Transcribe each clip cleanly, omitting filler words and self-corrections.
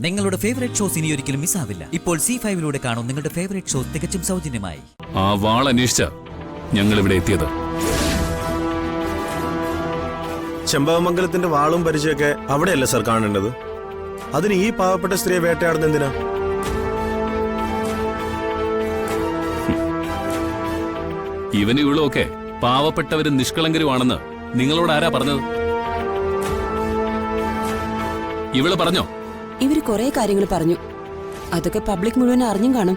നിങ്ങളുടെ favourite shows ഇനി ഒരിക്കലും മിസ്സാവില്ല. ഇപ്പോൾ C5 കാണും നിങ്ങളുടെ ഫേവറേറ്റ് ഷോസ് തികച്ചും സൗജന്യമായി. ആ വാൾ അന്വേഷിച്ച ഞങ്ങൾ ഇവിടെ എത്തിയത്. ചെമ്പകമംഗലത്തിന്റെ വാളും പരിചയമൊക്കെ അവിടെയല്ലേ സർ കാണേണ്ടത്? അതിന് ഈ പാവപ്പെട്ട സ്ത്രീയെ വേട്ടയാടുന്ന എന്തിനാ? ഇവന് ഇവളുമൊക്കെ പാവപ്പെട്ടവരും നിഷ്കളങ്കരുമാണെന്ന് നിങ്ങളോട് ആരാ പറഞ്ഞത്? ഇവള് പറഞ്ഞോ? ഇവര് കുറെ കാര്യങ്ങൾ പറഞ്ഞു. അതൊക്കെ പബ്ലിക് മുഴുവൻ അറിഞ്ഞും കാണും.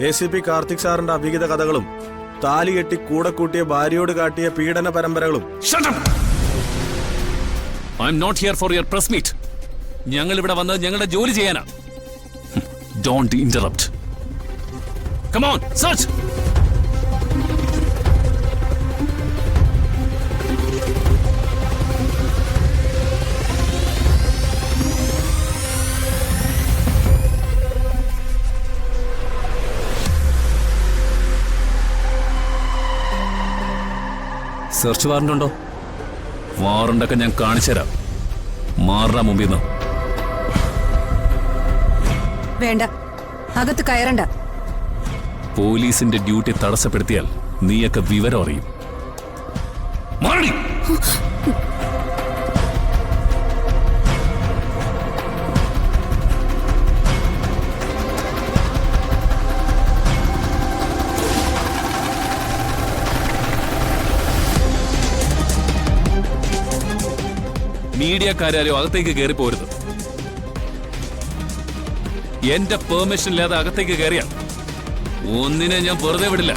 ACP കാർത്തിക് സാറിന്റെ അഭിഹിത കഥകളും താലി കെട്ടി കൂടെ കൂട്ടിയ ഭാര്യയോട് കാട്ടിയ പീഡന പരമ്പരകളും. I am not here for your press meet. ഞങ്ങൾ ഇവിടെ വന്നത് ഞങ്ങളുടെ ജോലി ചെയ്യാനാ. Don't interrupt. Come on, search. Search warrant ഉണ്ടോ? വാറണ്ടൊക്കെ ഞാൻ കാണിച്ചുതരാം. മാറാ മുമ്പിന്ന്. വേണ്ട, അകത്ത് കയറണ്ട. പോലീസിന്റെ ഡ്യൂട്ടി തടസ്സപ്പെടുത്തിയാൽ നീയൊക്കെ വിവരം അറിയും. മാറടി. മീഡിയക്കാരും അകത്തേക്ക് കയറി പോരുത്. എന്റെ പെർമിഷൻ ഇല്ലാതെ അകത്തേക്ക് കയറിയാൽ ഒന്നിനെ ഞാൻ വെറുതെ വിടില്ല.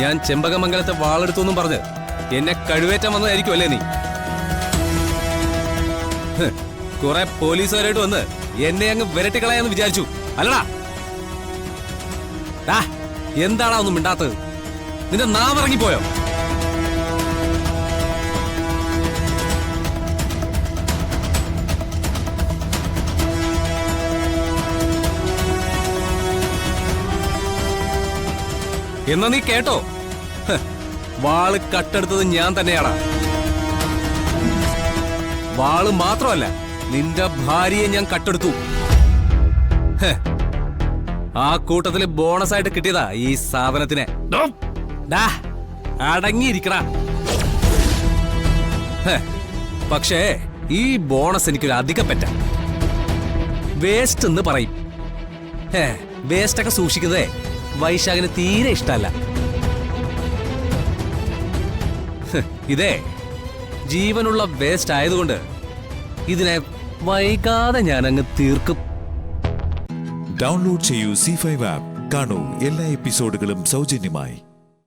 ഞാൻ ചെമ്പകമംഗലത്തെ വാളെടുത്തൊന്നും പറഞ്ഞ് എന്നെ കഴിവേറ്റാൻ വന്നതായിരിക്കും അല്ലേ നീ? കുറെ പോലീസുകാരായിട്ട് വന്ന് എന്നെ അങ്ങ് വിരട്ടിക്കളയാന്ന് വിചാരിച്ചു അല്ലടാ? എന്താടാ ഒന്നും മിണ്ടാത്തത്? നിന്റെ നാവിറങ്ങിപ്പോയോ? എന്നാ നീ കേട്ടോ, വാള് കട്ടെടുത്തത് ഞാൻ തന്നെയാടാ. വാള് മാത്രമല്ല, നിന്റെ ഭാര്യയെ ഞാൻ കട്ടെടുത്തു. ആ കൂട്ടത്തില് ബോണസ് ആയിട്ട് കിട്ടിയതാ ഈ സാധനത്തിനെ. അടങ്ങിയിരിക്കടാ. പക്ഷേ ഈ ബോണസ് എനിക്കൊരു അധികം പറ്റ. വേസ്റ്റ് എന്ന് പറയും. വേസ്റ്റൊക്കെ സൂക്ഷിക്കുന്നതേ വൈശാഖിന് തീരെ ഇഷ്ടമല്ല. ഇതേ ജീവനുള്ള വേസ്റ്റ് ആയതുകൊണ്ട് ഇതിനെ വൈകാതെ ഞാൻ അങ്ങ് തീർക്കും. ഡൗൺലോഡ് ചെയ്യൂ C5 ആപ്പ്. കാണൂ എല്ലാ എപ്പിസോഡുകളും സൗജന്യമായി.